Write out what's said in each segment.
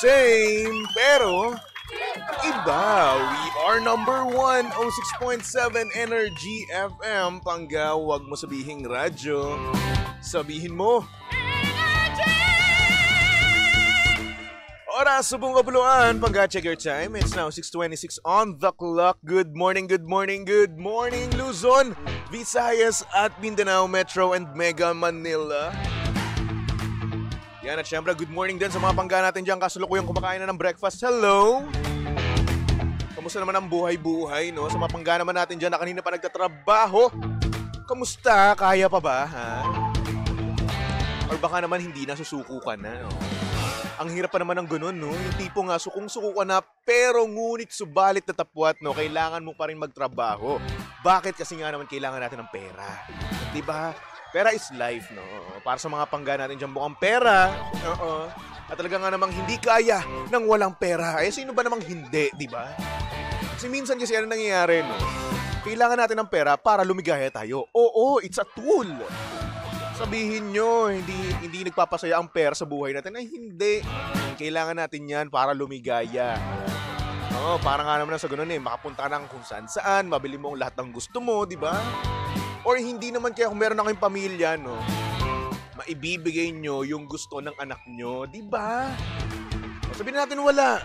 Same, pero iba. We are number 1, 06.7 Energy FM. Pangga, wag mo sabihing radyo. Sabihin mo oras sa buong kabuluan. Pangga, check your time. It's now 6:26 on the clock. Good morning, good morning, good morning, Luzon, Visayas at Mindanao Metro and Mega Manila. Yan, at syempre, good morning din sa mga pangga natin dyan kasulukuyang kumakain na ng breakfast. Hello! Kamusta naman ang buhay-buhay, no? Sa mga pangga naman natin dyan na kanina pa nagtatrabaho. Kamusta? Kaya pa ba, ha? Or baka naman hindi na, susuko ka na, no? Ang hirap pa naman ng ganun, no? Yung tipo nga, sukong-suko ka na, pero ngunit subalit na tapwat, no? Kailangan mo pa rin magtrabaho. Bakit? Kasi nga naman kailangan natin ng pera. Diba? Pera is life, no? Para sa mga pangga natin dyan mukhang pera. At talaga nga namang hindi kaya ng walang pera. Eh, sino ba namang hindi, di ba? Kasi minsan kasi ano nangyayari, no? Kailangan natin ng pera para lumigaya tayo. Oo, it's a tool. Sabihin nyo, hindi nagpapasaya ang pera sa buhay natin. Ay, hindi. Kailangan natin yan para lumigaya. Oo, para nga naman sa ganun makapunta ka ng kung saan, mabili mo lahat ng gusto mo, di ba? Or hindi naman kaya kung meron na kayong pamilya, no? Maibibigay nyo yung gusto ng anak nyo, di ba? Sabihin natin wala.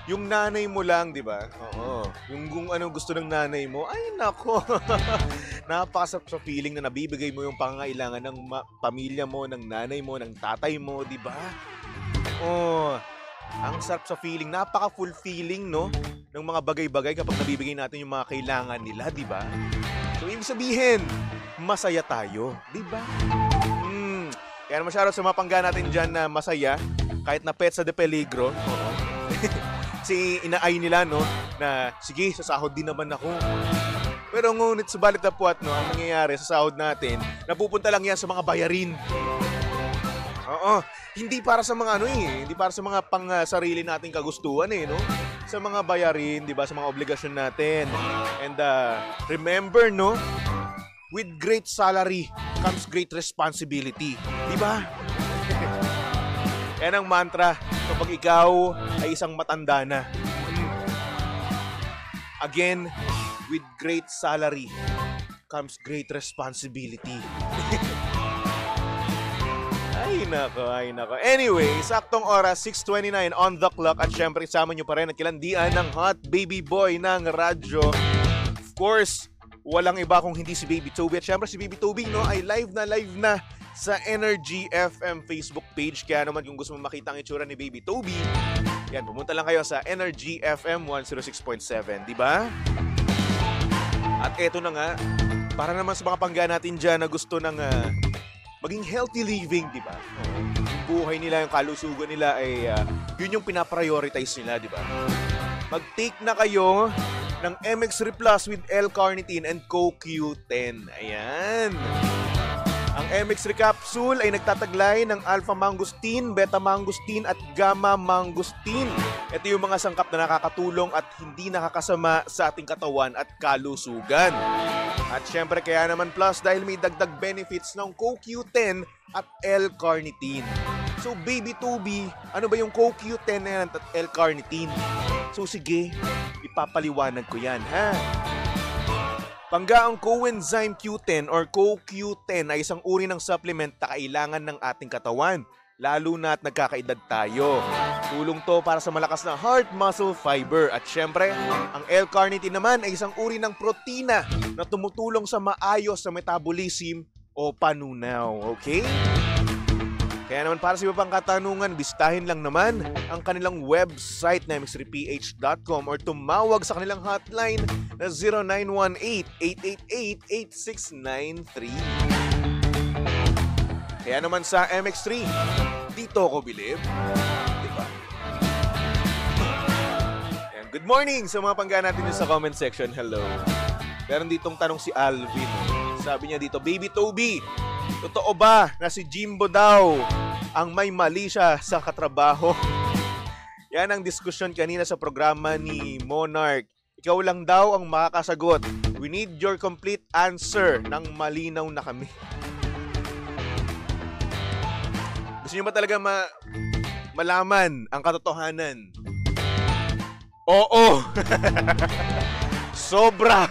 Yung nanay mo lang, di ba? Oo. Yung kung anong gusto ng nanay mo, ay nako. Napakasarap sa feeling na nabibigay mo yung pangangailangan ng pamilya mo, ng nanay mo, ng tatay mo, di ba? Oh, ang sarap sa feeling, napaka-fulfilling, no? Ng mga bagay-bagay kapag nabibigay natin yung mga kailangan nila, di ba? So, ibig sabihin, masaya tayo, di ba? Kaya naman shoutout sa mga pangga natin dyan na masaya, kahit na pet sa de peligro. Oo. Kasi inaay nila, no, na sige, sasahod din naman ako. Pero ngunit subalit na puwat, no, ang nangyayari sa sahod natin, napupunta lang yan sa mga bayarin. Oo. Hindi para sa mga hindi para sa mga pang sarili nating kagustuhan no? Sa mga bayarin, 'di ba, sa mga obligasyon natin. And remember, no, with great salary comes great responsibility, 'di ba? Yan ang mantra kapag ikaw ay isang matanda na. Again, with great salary comes great responsibility. Ay nako. Anyway, saktong oras, 6:29 on the clock. At syempre, isama nyo pa rin at kilandian ng hot baby boy ng radyo. Of course, walang iba kung hindi si Baby Toby. At syempre, si Baby Toby, no, ay live na sa Energy FM Facebook page. Kaya naman kung gusto mo makita ang itsura ni Baby Toby, yan, pumunta lang kayo sa Energy FM 106.7, di ba? At eto na nga, para naman sa mga pangga natin dyan na gusto ng maging healthy living, di ba? Yung buhay nila, yung kalusugan nila ay yun yung pinaprioritize nila, di ba? Mag-take na kayo ng MX3 Plus with L-carnitine and CoQ10. Ayan. Ang MX3 capsule ay nagtataglay ng alpha mangosteen, beta mangosteen at gamma mangosteen. Ito yung mga sangkap na nakakatulong at hindi nakakasama sa ating katawan at kalusugan. At syempre kaya naman plus dahil may dagdag benefits ng CoQ10 at L-carnitine. So Baby Toby, ano ba yung CoQ10 at L-carnitine? So sige, ipapaliwanag ko yan, ha? Pangga, ang coenzyme Q10 or CoQ10 ay isang uri ng supplement na kailangan ng ating katawan, lalo na at nagkakaedad tayo. Tulong to para sa malakas na heart muscle fiber. At syempre, ang L-carnitine naman ay isang uri ng protina na tumutulong sa maayos na metabolism o panunaw. Okay? Kaya naman para sa iba pang katanungan, bisitahin lang naman ang kanilang website na mx3ph.com or tumawag sa kanilang hotline na 0918-888-8693. Kaya naman sa MX3, dito ko bilib. Diba? Ayan, good morning sa mga pangga natin sa comment section. Hello. Meron ditong tanong si Alvin. Sabi niya dito, Baby Toby, totoo ba na si Jimbo daw ang may mali siya sa katrabaho? Yan ang diskusyon kanina sa programa ni Monarch. Ikaw lang daw ang makakasagot. We need your complete answer nang malinaw na kami. Gusto niyo ba talaga malaman ang katotohanan. Oo. Sobra.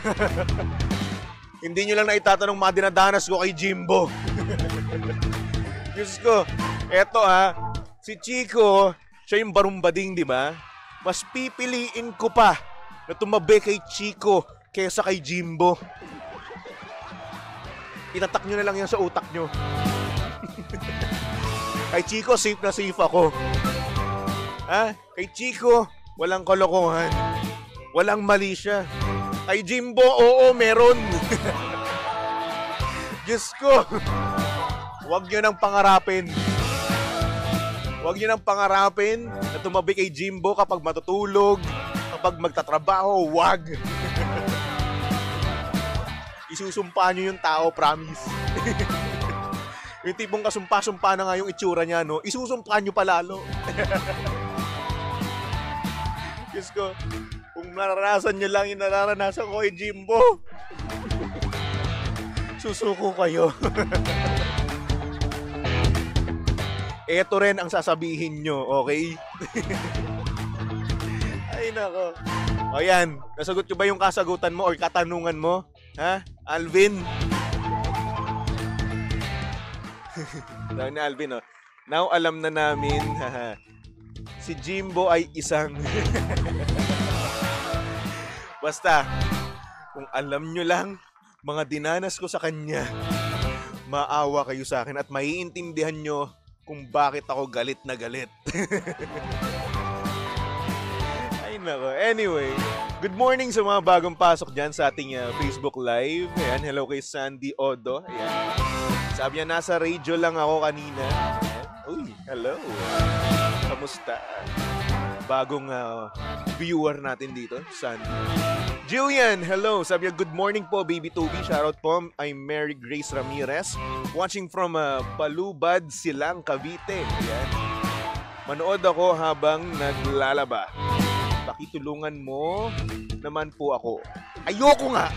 Hindi nyo lang naitatanong mga dinadanas ko kay Jimbo. Diyos ko. Eto si Chico, siya yung barumbading, di ba? Mas pipiliin ko pa na tumabi kay Chico kesa kay Jimbo. Itatak nyo na lang yan sa utak nyo. Kay Chico, safe na safe ako. Kay Chico, walang kalokohan. Walang mali siya. Kay Jimbo, oo, meron. Diyos ko. Huwag nyo nang pangarapin. Huwag nyo nang pangarapin na tumabi kay Jimbo kapag matutulog, kapag magtatrabaho, wag. Isusumpa nyo yung tao, promise. Yung tipong kasumpa-sumpa na nga yung itsura niya, no? Isusumpa nyo palalo. Diyos ko, kung naranasan nyo lang yung nararanasan ko kay Jimbo, susuko kayo. Eto rin ang sasabihin nyo, okay? Ay, nako. O yan, nasagot ko ba yung kasagutan mo or katanungan mo? Alvin? Sabi ni Alvin, now alam na namin, si Jimbo ay isang... Basta, kung alam nyo lang, mga dinanas ko sa kanya, maawa kayo sa akin at maiintindihan nyo kung bakit ako galit na galit. Ay nako. Anyway, good morning sa mga bagong pasok dyan sa ating Facebook Live. Ayan, hello kay Sandy Odo. Ayan. Sabi niya, nasa radio lang ako kanina. Ayan. Uy, hello. Kamusta? Bagong viewer natin dito, Sandy. Julian, hello. Sabi niya, good morning po, Baby Toby. Shoutout po, I'm Mary Grace Ramirez. Watching from Balubad, Silang, Cavite. Ayan. Manood ako habang naglalaba. Pakitulungan mo naman po ako. Ayoko nga.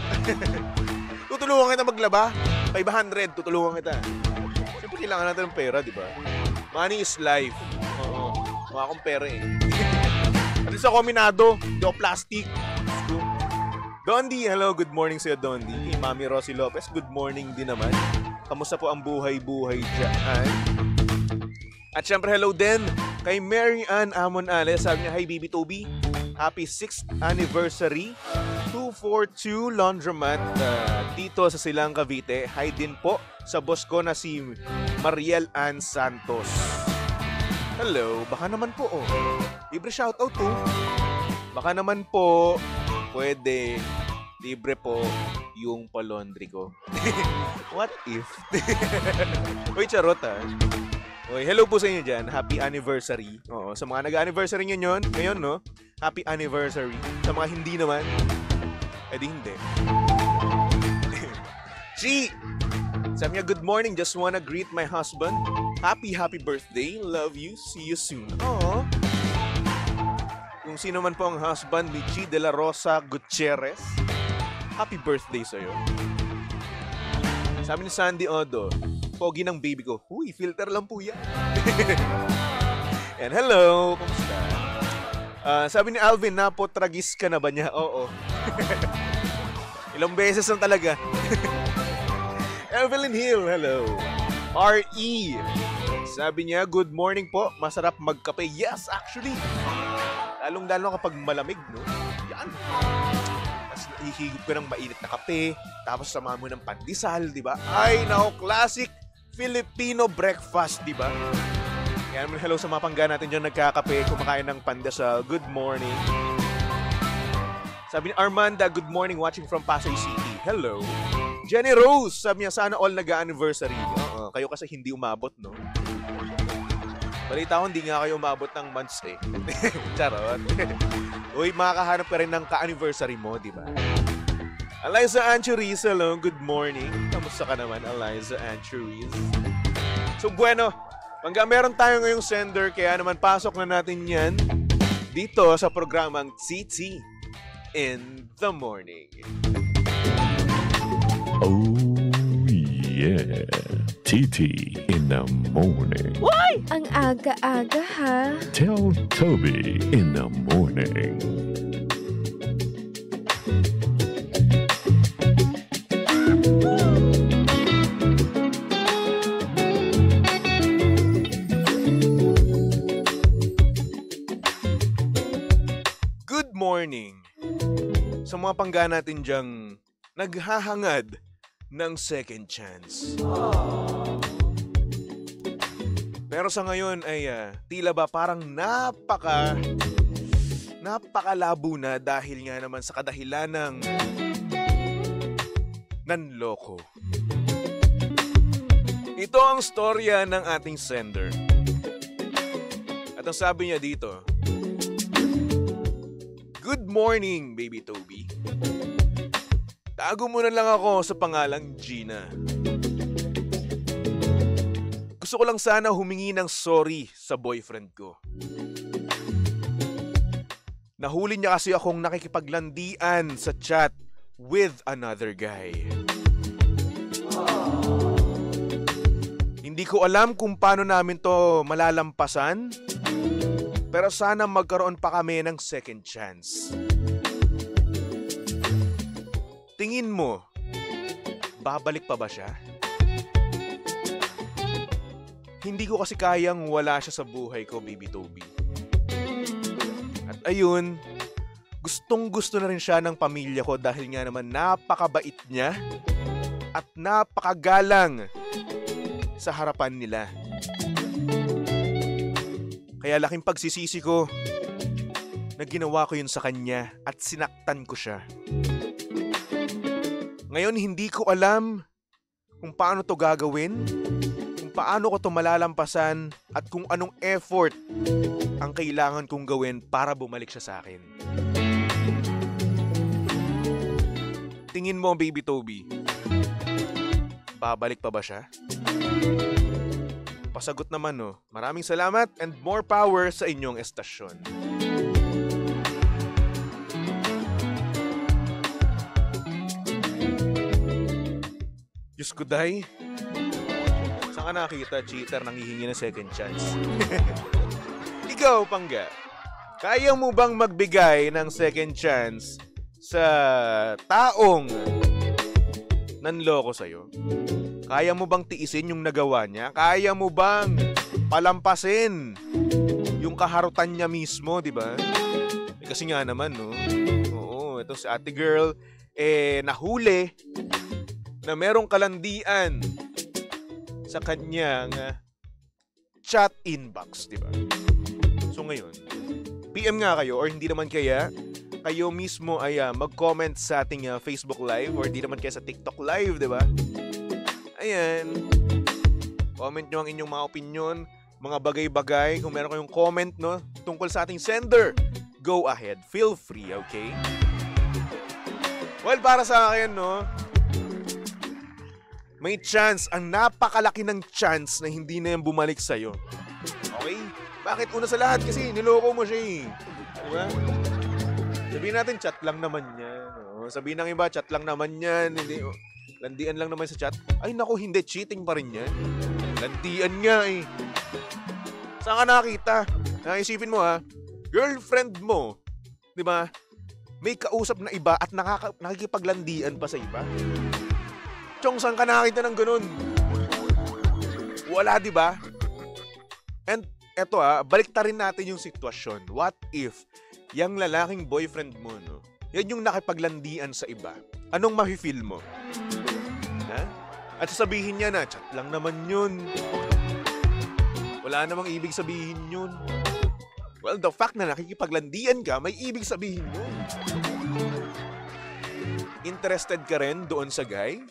Tutulungan kita maglaba. 500, tutulungan kita. Siyempre kailangan natin ng pera, di ba? Money is life. Oo. Mukha akong pera eh. At sa kombinado, do plastic. Dondi, hello, good morning sa'yo, Dondi. Kay Mami Rosie Lopez, good morning din naman. Kamusta po ang buhay-buhay dyan? At syempre, hello din kay Mary Ann Amon Ale. Sabi niya, hi, Baby Toby. Happy 6th anniversary. 242 Laundromat dito sa Silang, Cavite. Hi din po sa boss ko na si Mariel Ann Santos. Hello, baka naman po, libre shoutout po. Baka naman po, pwede, libre po yung palondry ko. What if? Uy, charot Uy, hello po sa inyo dyan. Happy anniversary. Oo, sa mga nag-anniversary ngayon, no? Happy anniversary. Sa mga hindi naman, edi hindi. Chi! Sabi niya, good morning. Just wanna greet my husband. Happy birthday. Love you. See you soon. Aww. Kung sino man po ang husband ni Chi de la Rosa Gutierrez, happy birthday sa'yo. Sabi ni Sandy Odo, pogi ng baby ko. Uy, filter lang po yan. And hello, kumusta? Sabi ni Alvin, napotragis ka na ba niya? Oo. Ilang beses lang talaga. Evelyn Hill, hello. R.E. Sabi niya, good morning po. Masarap magkape. Yes, actually. Lalong-lalo kapag malamig, no? Yan. Tapos ihigop ka ng mainit na kape. Tapos samahan mo ng pandesal, di ba? Ay, nako, classic Filipino breakfast, di ba? Kaya naman, hello sa mga pangga natin dyan nagkakape, kumakain ng pandesal. Good morning. Sabi ni Armanda, good morning, watching from Pasay City. Hello. Jenny Rose, sabi niya, sana all nag-anniversary. Kayo kasi hindi umabot, no? Balita ko, hindi nga kayo umabot ng months eh. Charot. Uy, makakahanap ka rin ng ka-anniversary mo, di ba? Eliza Anchuriz, hello, good morning. Kamusta ka naman, Eliza Anchuriz? So, bueno, hanggang meron tayo ngayong sender, kaya naman pasok na natin yan dito sa programang TT in the Morning. Oh, yeah. TT in the morning. Why? Ang aga-aga ha. Tell Toby in the morning. Good morning sa mga pangga natin dyang naghahangad ng second chance. Pero sa ngayon ay tila ba parang napakalabo na dahil nga naman sa kadahilan ng nanloko. Ito ang storya ng ating sender. At ang sabi niya dito, "Good morning, Baby Toby. Tago mo na lang ako sa pangalang Gina. Gusto ko lang sana humingi ng sorry sa boyfriend ko. Nahuli niya kasi akong nakikipaglandian sa chat with another guy. Hindi ko alam kung paano namin to malalampasan, pero sana magkaroon pa kami ng second chance. Tingin mo, babalik pa ba siya? Hindi ko kasi kayang wala siya sa buhay ko, Baby Toby. At ayun, gustong-gusto na rin siya ng pamilya ko dahil nga naman napakabait niya at napakagalang sa harapan nila. Kaya laking pagsisisi ko na ginawa ko yun sa kanya at sinaktan ko siya. Ngayon, hindi ko alam kung paano to gagawin, kung paano ko to malalampasan, at kung anong effort ang kailangan kong gawin para bumalik siya sa akin. Tingin mo, Baby Toby, babalik pa ba siya? Pasagot naman, no. Maraming salamat and more power sa inyong estasyon." Diyos ko, day. Saan ka nakita, cheater, nanghihingi ng second chance? Ikaw, pangga, kaya mo bang magbigay ng second chance sa taong nanloko sa'yo? Kaya mo bang tiisin yung nagawa niya? Kaya mo bang palampasin yung kaharutan niya mismo, di ba? Kasi nga naman, no? Oo, ito si ate girl, nahuli na merong kalandian sa kanyang chat inbox, di ba? So ngayon, PM nga kayo or hindi naman kayo mismo ay mag-comment sa ating Facebook Live or di naman kayo sa TikTok Live, di ba? Ayan. Comment nyo ang inyong mga opinion, mga bagay-bagay. Kung meron kayong comment, no, tungkol sa ating sender, go ahead. Feel free, okay? Well, para sa akin, no, may chance, ang napakalaki ng chance na hindi na yan bumalik sa'yo. Okay? Bakit? Una sa lahat kasi niloko mo siya eh. Diba? Sabihin natin, chat lang naman yan. Sabihin ng iba, chat lang naman yan. Hindi, landian lang naman sa chat. Ay naku, hindi. Cheating pa rin yan. Landian nga eh. Saan ka nakakita? Isipin mo girlfriend mo, di ba? May kausap na iba at nakikipaglandian pa sa iba. Chong, saan ka nakakita ng ganun? Wala, di ba? And eto baliktarin natin yung sitwasyon. What if yung lalaking boyfriend mo, no, yan yung nakipaglandian sa iba? Anong mafe-feel mo? Ha? At sasabihin niya na, chat lang naman yun. Wala namang ibig sabihin yun. Well, the fact na nakikipaglandian ka, may ibig sabihin yun. Interested ka rin doon sa guy?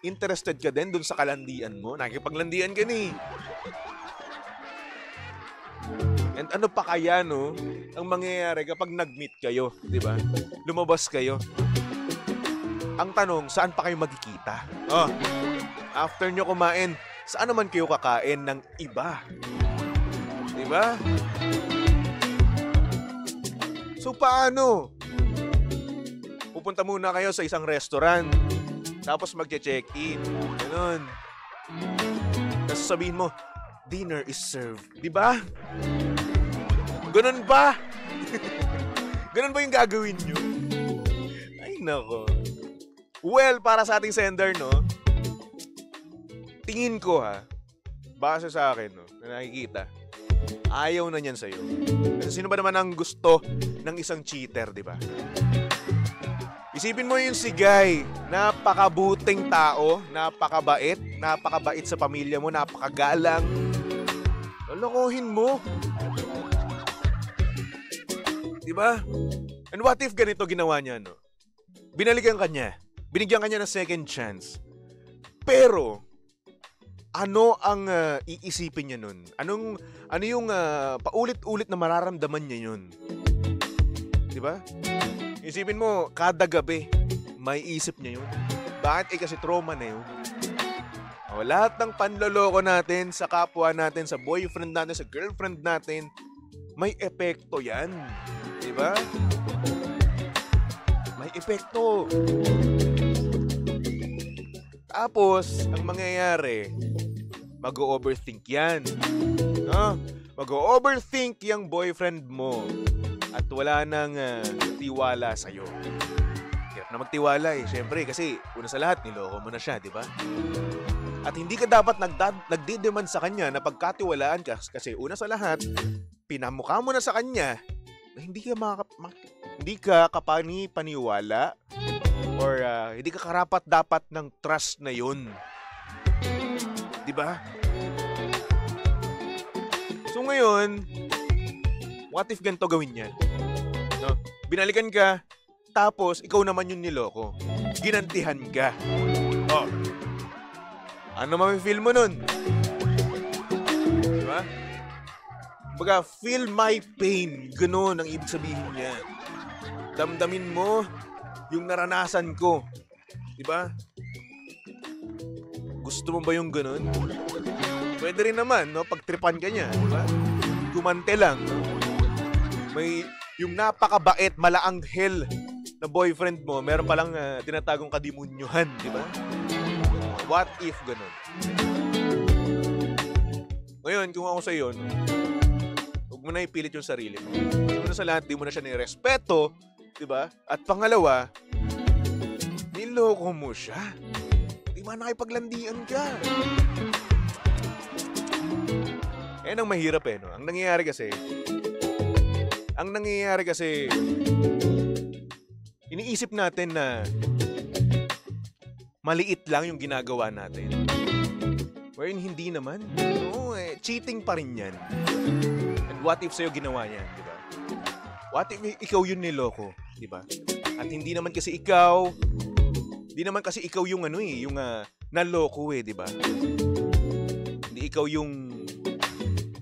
Interested ka din doon sa kalandian mo? Nakikipaglandian ka ni. And ano pa kaya, no, ang mangyayari kapag nag-meet kayo, di ba? Lumabas kayo. Ang tanong, saan pa kayo magkikita? After nyo kumain, saan naman kayo kakain ng iba? Di ba? So, paano? Pupunta muna kayo sa isang restaurant, tapos magche-check-in. Ganun. Tapos sabihin mo, dinner is served. Di ba? Ganun ba? Ganun ba yung gagawin nyo? Ay, nako. Well, para sa ating sender, no? Tingin ko, base sa akin, no, na nakikita, ayaw na niyan sa'yo. Kasi sino ba naman ang gusto ng isang cheater, di ba? Isipin mo yung si Guy, napakabuting tao, napakabait sa pamilya mo, napakagalang. Lolokohin mo. Di ba? And what if ganito ginawa niya, no? Binalikan ka niya. Binigyan ka niya ng second chance. Pero, ano ang iisipin niya nun? Ano yung paulit-ulit na mararamdaman niya yun? Di ba? Isipin mo, kada gabi, may isip niya yun. Bakit? Kasi trauma na yun. Lahat ng panloloko natin sa kapwa natin, sa boyfriend natin, sa girlfriend natin, may epekto yan. Di ba? May epekto. Tapos, ang mangyayari, mag-overthink yan. No? Mag-overthink yung boyfriend mo at wala nang tiwala sa'yo. Hirap na magtiwala Siyempre, kasi una sa lahat, niloko mo na siya, di ba? At hindi ka dapat nagdidemand sa kanya na pagkatiwalaan ka kasi una sa lahat, pinamukha mo na sa kanya na hindi ka kapani-paniwala or hindi ka karapat-dapat ng trust na yun. Di ba? So ngayon, what if ganito gawin niya? No? Binalikan ka, tapos ikaw naman yung niloko. Ginantihan ka. Oh. Ano mami-feel mo nun? Di ba? Baga, feel my pain. Ganun ang ibig sabihin niya. Damdamin mo yung naranasan ko. Di ba? Gusto mo ba yung ganun? Pwede rin naman, no? Pagtripan ka niya, di ba? Gumante lang. May yung napakabait, malaanghel na boyfriend mo, meron palang tinatagong kadimunyuhan, di ba? What if ganun? Ngayon, kung ako sa iyo, huwag mo na ipilit yung sarili mo. Una sa lahat, di mo na siya nirespeto, di ba? At pangalawa, niloko mo siya. Di ba nakipaglandian ka? Yan ang mahirap no? Ang nangyayari kasi, iniisip natin na maliit lang yung ginagawa natin. Wherein hindi naman. No, cheating pa rin yan. And what if sa'yo ginawa yan, di ba? What if ikaw yung niloko, di ba? At hindi naman kasi ikaw yung yung naloko di ba? Hindi ikaw yung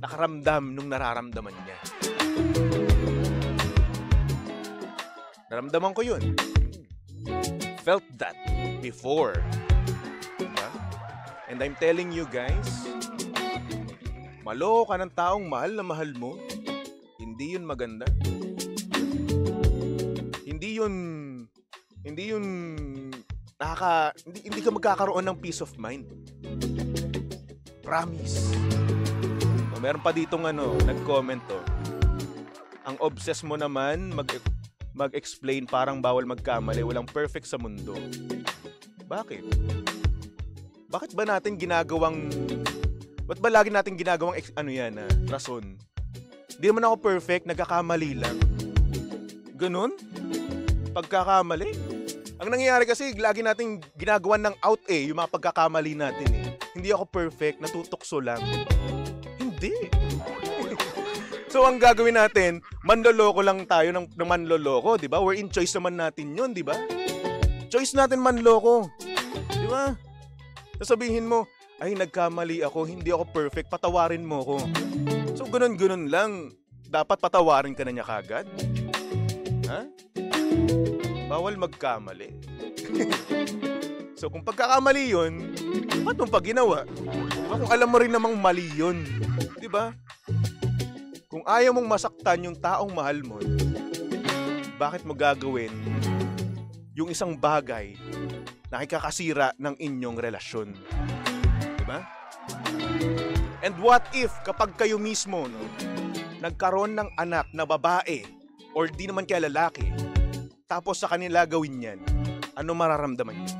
nakaramdam nung nararamdaman niya. Naramdaman ko yun. Felt that before. Diba? And I'm telling you guys, maloko ka ng taong mahal na mahal mo, hindi yun maganda. Hindi ka magkakaroon ng peace of mind. Promise. So, meron pa ditong nag-comment Ang obsess mo naman mag-explain parang bawal magkamali, walang perfect sa mundo. Bakit? Bakit ba lagi natin ginagawang rason? Hindi naman ako perfect, nagkakamali lang. Ganun? Pagkakamali? Ang nangyayari kasi, lagi natin ginagawan ng out yung mga pagkakamali natin Hindi ako perfect, natutukso lang. Hindi. So, ang gagawin natin, manloloko lang tayo ng manloloko, di ba? We're in choice naman natin yun, di ba? Choice natin manloko. Di ba? Sasabihin mo, ay, nagkamali ako, hindi ako perfect, patawarin mo ko. So, ganun-ganun lang. Dapat patawarin ka na niya kagad? Ha? Bawal magkamali. So, kung pagkakamali yun, ba't mong pag ginawa? Diba? Kung alam mo rin namang mali yun. Diba? Kung ayaw mong masaktan yung taong mahal mo, bakit mo gagawin yung isang bagay na ikakasira ng inyong relasyon? Diba? And what if kapag kayo mismo, no, nagkaroon ng anak na babae or di naman kaya lalaki, tapos sa kanila gawin yan, ano mararamdaman niyo?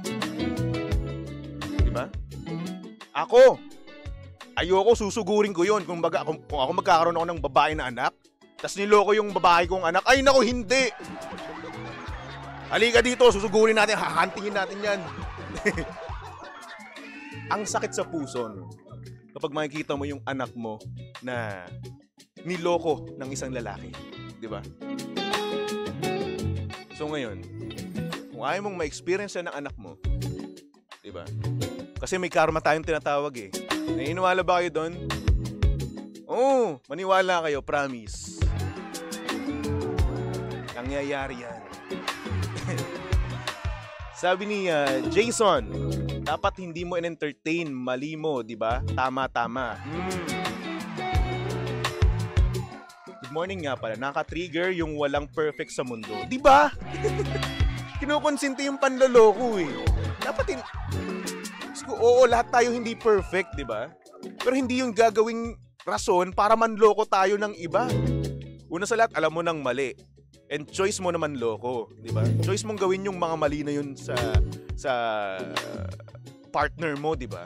Diba? Ako, ayoko, susugurin ko yun. Kung ako magkakaroon ako ng babae na anak, tas niloko yung babae kong anak, ay nako, hindi! Halika dito, susugurin natin, hahantingin natin yan. Ang sakit sa puso, no? Kapag makikita mo yung anak mo na niloko ng isang lalaki. Di ba? So ngayon, kung ayaw mong ma-experience yan ng anak mo, di ba? Kasi may karma tayong tinatawag eh. Naniniwala ba kayo doon? Oo, maniwala kayo, promise. Nangyayari yan. Sabi ni Jason, dapat hindi mo in-entertain, mali mo, di ba? Tama. Good morning nga pala, naka-trigger yung walang perfect sa mundo. Di ba? Kinukonsinti yung panloloko eh. Dapat oo, lahat tayo hindi perfect, di ba? Pero hindi yung gagawing rason para manloko tayo ng iba. Una sa lahat, alam mo nang mali. And choice mo naman loko, di ba? Choice mong gawin yung mga mali na yun sa partner mo, di ba?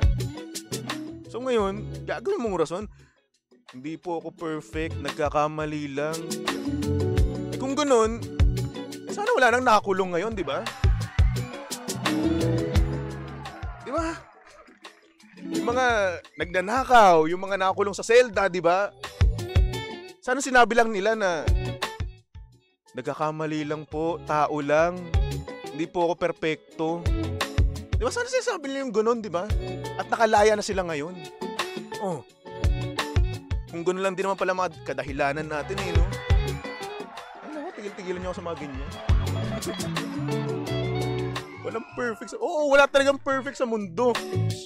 So ngayon, gagawin mong rason, hindi po ako perfect, nagkakamali lang. Eh kung ganun, sana wala nang nakakulong ngayon, di ba? Di ba? Yung mga nagnanakaw, yung mga nakakulong sa selda, di ba? Sana sinabi lang nila na nagkakamali lang po, tao lang. Hindi po ako perpekto. Di ba? Sana sinasabi nila yung ganun, di ba? At nakalaya na sila ngayon. Oh. Kung ganun lang din naman pala mga kadahilanan natin eh, no? Ano, tigil-tigilan niyo ako sa mga ganyan. Walang perfect sa... Oo, wala talagang perfect sa mundo.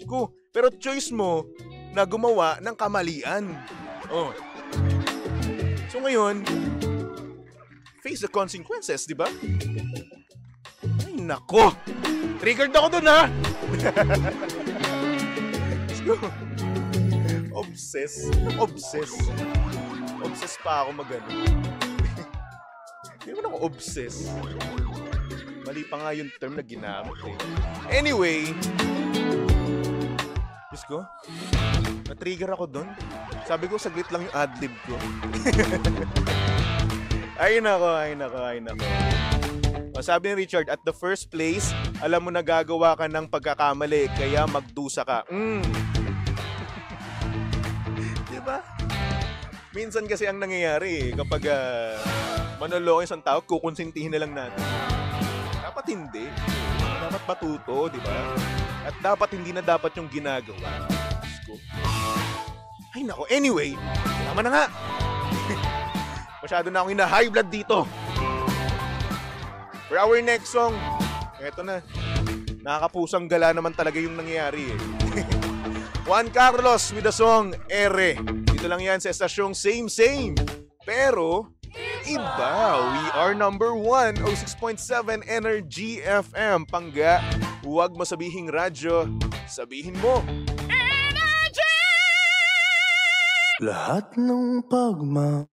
Ko. Pero choice mo na gumawa ng kamalian. Oh. So ngayon, face the consequences, di ba? Ay, nako! Triggered ako dun, ha? Let's go. Obsess pa ako mag-ano. Hindi naman ako obsess. Mali pa nga yung term na ginamit eh. Anyway, Diyos ko, na-trigger ako dun. Sabi ko, saglit lang yung adlib ko. Ay nako. Sabi ni Richard, at the first place, alam mo na gagawa ka ng pagkakamali, kaya magdusa ka. Diba? Minsan kasi ang nangyayari kapag manloloko isang tao, kukonsintihin na lang natin. Dapat hindi. Dapat matuto, di ba? At dapat hindi na dapat yung ginagawa. Ay nako, anyway, tama na nga. Masyado na akong high blood dito. For our next song, eto na. Nakakapusang gala naman talaga yung nangyayari eh. Juan Carlos with the song Ere. Dito lang yan sa estasyong Same. Pero, iba. We are number 1, 06.7 Energy FM. Pangga, huwag mo sabihing radyo, sabihin mo. Lahat ng pagma